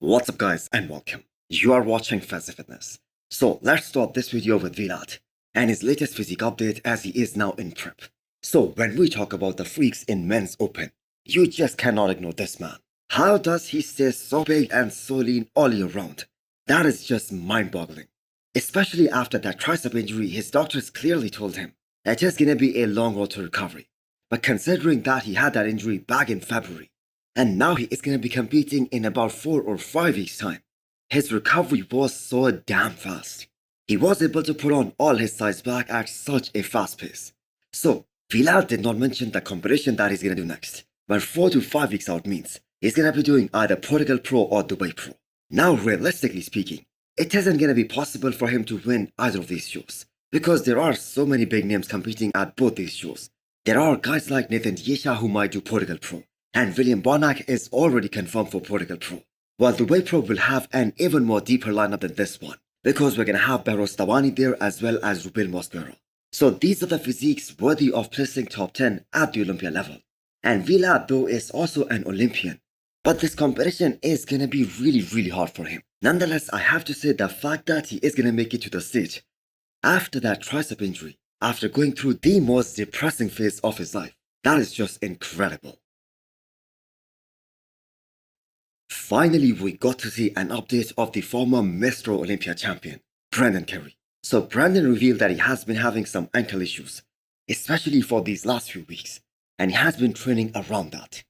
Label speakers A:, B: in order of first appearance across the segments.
A: What's up guys and welcome. You are watching Fazi Fitness. So let's start this video with Vlad and his latest physique update as he is now in prep. So when we talk about the freaks in men's open, you just cannot ignore this man. How does he stay so big and so lean all year round? That is just mind-boggling. Especially after that tricep injury, his doctors clearly told him that it's gonna be a long road to recovery. But considering that he had that injury back in February, and now he is going to be competing in about 4 or 5 weeks' time, his recovery was so damn fast. He was able to put on all his size back at such a fast pace. So, Vlad did not mention the competition that he's going to do next, but 4 to 5 weeks out means he's going to be doing either Portugal Pro or Dubai Pro. Now, realistically speaking, it isn't going to be possible for him to win either of these shows, because there are so many big names competing at both these shows. There are guys like Nathan Yesha who might do Portugal Pro, and William Bonac is already confirmed for Portugal Pro, while Dubai Pro will have an even more deeper lineup than this one, because we're going to have Barros Tawani there as well as Ruben Mosquera. So these are the physiques worthy of placing top 10 at the Olympia level. And Vlad though is also an Olympian, but this competition is going to be really hard for him. Nonetheless, I have to say the fact that he is going to make it to the stage after that tricep injury, after going through the most depressing phase of his life, that is just incredible. Finally, we got to see an update of the former Mr. Olympia champion, Brendan Kerry. So Brendan revealed that he has been having some ankle issues, especially for these last few weeks, and he has been training around that.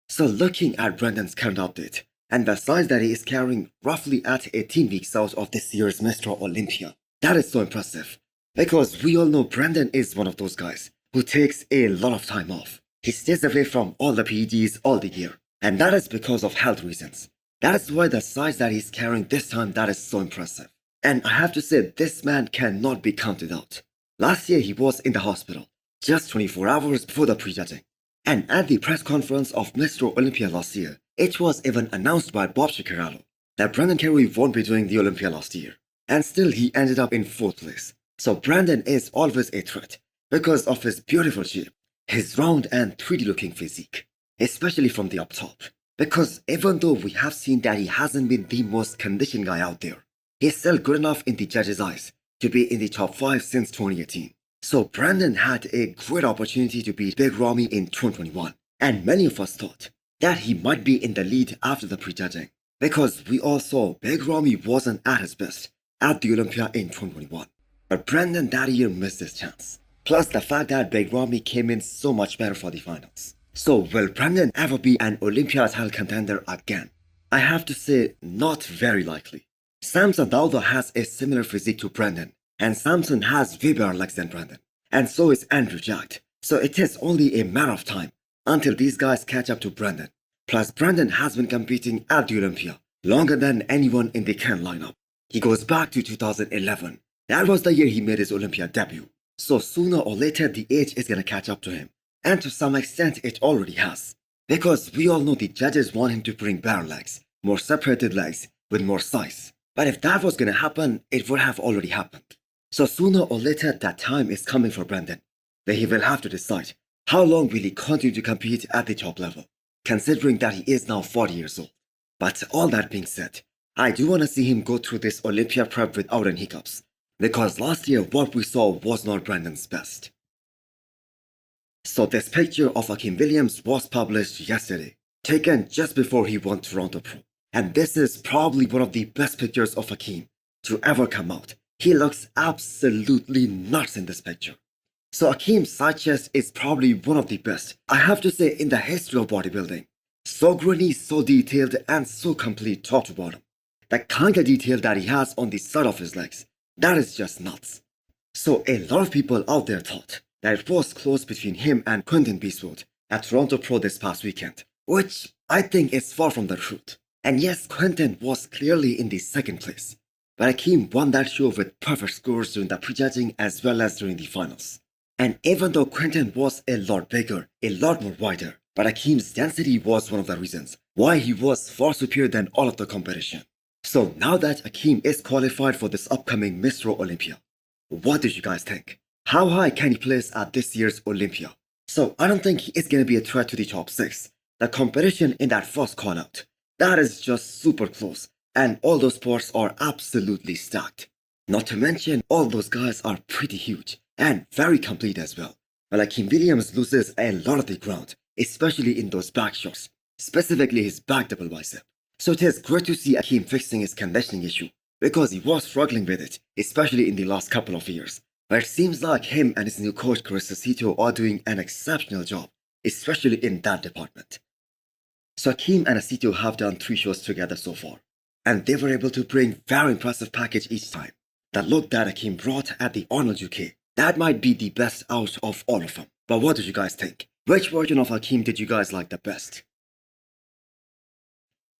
A: So looking at Brendan's current update, and the size that he is carrying roughly at 18 weeks out of this year's Mr. Olympia, that is so impressive, because we all know Brendan is one of those guys who takes a lot of time off. He stays away from all the PEDs all the year, and that is because of health reasons. That is why the size that he's carrying this time, that is so impressive. And I have to say, this man cannot be counted out. Last year he was in the hospital, just 24 hours before the prejudging. And at the press conference of Mr. Olympia last year, it was even announced by Bob Ciccarello that Brendan Kerry won't be doing the Olympia last year. And still he ended up in 4th place. So Brendan is always a threat because of his beautiful shape, his round and 3D looking physique, especially from the up top. Because even though we have seen that he hasn't been the most conditioned guy out there, he's still good enough in the judges' eyes to be in the top 5 since 2018. So Brendan had a great opportunity to beat Big Ramy in 2021, and many of us thought that he might be in the lead after the prejudging, because we all saw Big Ramy wasn't at his best at the Olympia in 2021. But Brendan that year missed his chance. Plus the fact that Big Ramy came in so much better for the finals. So will Brendan ever be an Olympia title contender again? I have to say, not very likely. Samson Dauda has a similar physique to Brendan, and Samson has way better legs than Brendan. And so is Andrew Jacked. So it is only a matter of time until these guys catch up to Brendan. Plus Brendan has been competing at the Olympia longer than anyone in the Ken lineup. He goes back to 2011. That was the year he made his Olympia debut. So sooner or later the age is gonna catch up to him. And to some extent it already has. Because we all know the judges want him to bring better legs, more separated legs, with more size. But if that was gonna happen, it would have already happened. So sooner or later that time is coming for Brendan, where he will have to decide how long will he continue to compete at the top level, considering that he is now 40 years old. But all that being said, I do want to see him go through this Olympia prep without any hiccups, because last year what we saw was not Brendan's best. So this picture of Akim Williams was published yesterday, taken just before he won Toronto Pro. And this is probably one of the best pictures of Akim to ever come out. He looks absolutely nuts in this picture. So Akim's side chest is probably one of the best, I have to say, in the history of bodybuilding. So grainy, so detailed, and so complete top to bottom. The kind of detail that he has on the side of his legs, that is just nuts. So a lot of people out there thought that it was close between him and Quentin Beastwood at Toronto Pro this past weekend, which I think is far from the truth. And yes, Quentin was clearly in the 2nd place, but Akim won that show with perfect scores during the prejudging as well as during the finals. And even though Quentin was a lot bigger, a lot more wider, but Akim's density was one of the reasons why he was far superior than all of the competition. So now that Akim is qualified for this upcoming Mr. Olympia, what did you guys think? How high can he place at this year's Olympia? So I don't think he is going to be a threat to the top 6. The competition in that first call out That is just super close, and all those sports are absolutely stacked. Not to mention, all those guys are pretty huge and very complete as well. But Akim Williams loses a lot of the ground, especially in those back shots, specifically his back double bicep. So it is great to see Akim fixing his conditioning issue, because he was struggling with it, especially in the last couple of years. But it seems like him and his new coach Chris Cito are doing an exceptional job, especially in that department. So Akim and Asito have done 3 shows together so far, and they were able to bring very impressive package each time. The look that Akim brought at the Arnold UK, that might be the best out of all of them. But what did you guys think? Which version of Akim did you guys like the best?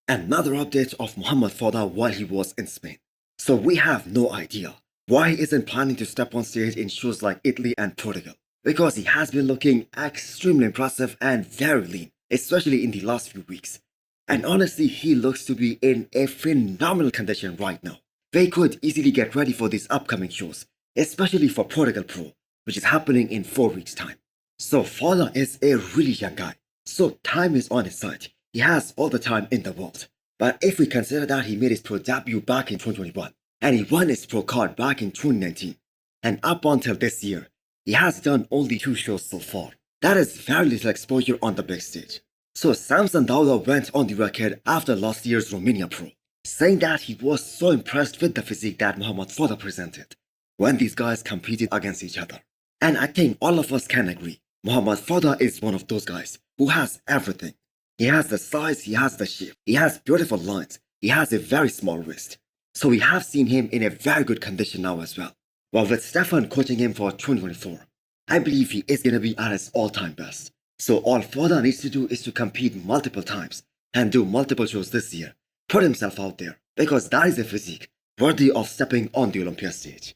A: Another update of Mohamed Fadel while he was in Spain. So we have no idea why he isn't planning to step on stage in shows like Italy and Portugal, because he has been looking extremely impressive and very lean, especially in the last few weeks. And honestly, he looks to be in a phenomenal condition right now. They could easily get ready for these upcoming shows, especially for Portugal Pro, which is happening in 4 weeks' time. So Foda is a really young guy, so time is on his side. He has all the time in the world. But if we consider that he made his pro debut back in 2021, and he won his pro card back in 2019, and up until this year, he has done only 2 shows so far. That is very little exposure on the big stage. So Samson Dauda went on the record after last year's Romania Pro, saying that he was so impressed with the physique that Mohamed Fadel presented when these guys competed against each other. And I think all of us can agree, Mohamed Fadel is one of those guys who has everything. He has the size, he has the shape, he has beautiful lines, he has a very small wrist. So we have seen him in a very good condition now as well. While with Stefan coaching him for 2024, I believe he is going to be at his all-time best. So all Foda needs to do is to compete multiple times and do multiple shows this year. Put himself out there, because that is a physique worthy of stepping on the Olympia stage.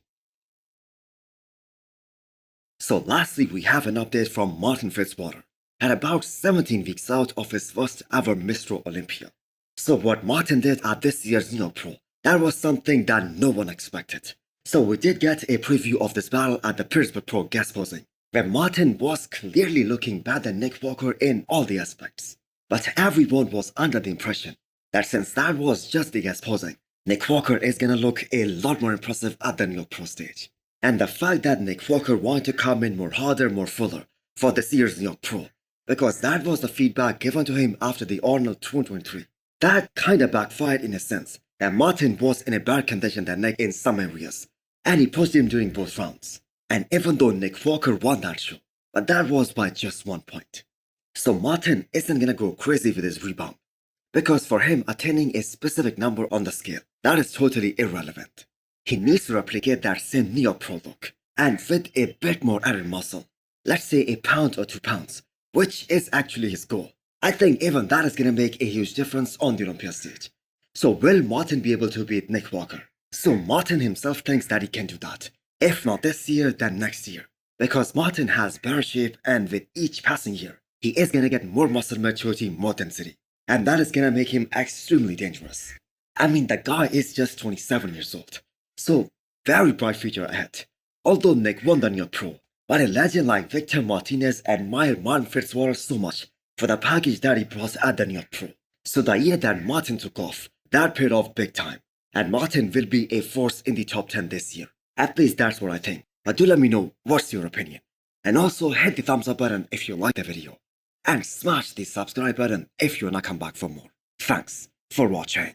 A: So lastly, we have an update from Martin Fitzwater, at about 17 weeks out of his first ever Mr. Olympia. So what Martin did at this year's New York Pro, that was something that no one expected. So we did get a preview of this battle at the Pittsburgh Pro guest posing, where Martin was clearly looking better than Nick Walker in all the aspects. But everyone was under the impression that since that was just the guest posing, Nick Walker is gonna look a lot more impressive at the New York Pro stage. And the fact that Nick Walker wanted to come in more harder, more fuller for this year's New York Pro, because that was the feedback given to him after the Arnold 2023. That kinda backfired in a sense, that Martin was in a better condition than Nick in some areas, and he pushed him during both rounds. And even though Nick Walker won that show, but that was by just 1 point. So Martin isn't gonna go crazy with his rebound, because for him attaining a specific number on the scale, that is totally irrelevant. He needs to replicate that same New York Pro look, and with a bit more added muscle, let's say a pound or 2 pounds, which is actually his goal. I think even that is gonna make a huge difference on the Olympia stage. So will Martin be able to beat Nick Walker? So Martin himself thinks that he can do that. If not this year, then next year. Because Martin has better shape, and with each passing year, he is gonna get more muscle maturity, more density. And that is gonna make him extremely dangerous. I mean, the guy is just 27 years old. So, very bright future ahead. Although Nick won the New York Pro, but a legend like Victor Martinez admired Martin Fitzwater so much for the package that he brought at the New York Pro. So the year that Martin took off, that paid off big time. And Martin will be a force in the top 10 this year. At least that's what I think. But do let me know what's your opinion. And also hit the thumbs up button if you like the video. And smash the subscribe button if you wanna come back for more. Thanks for watching.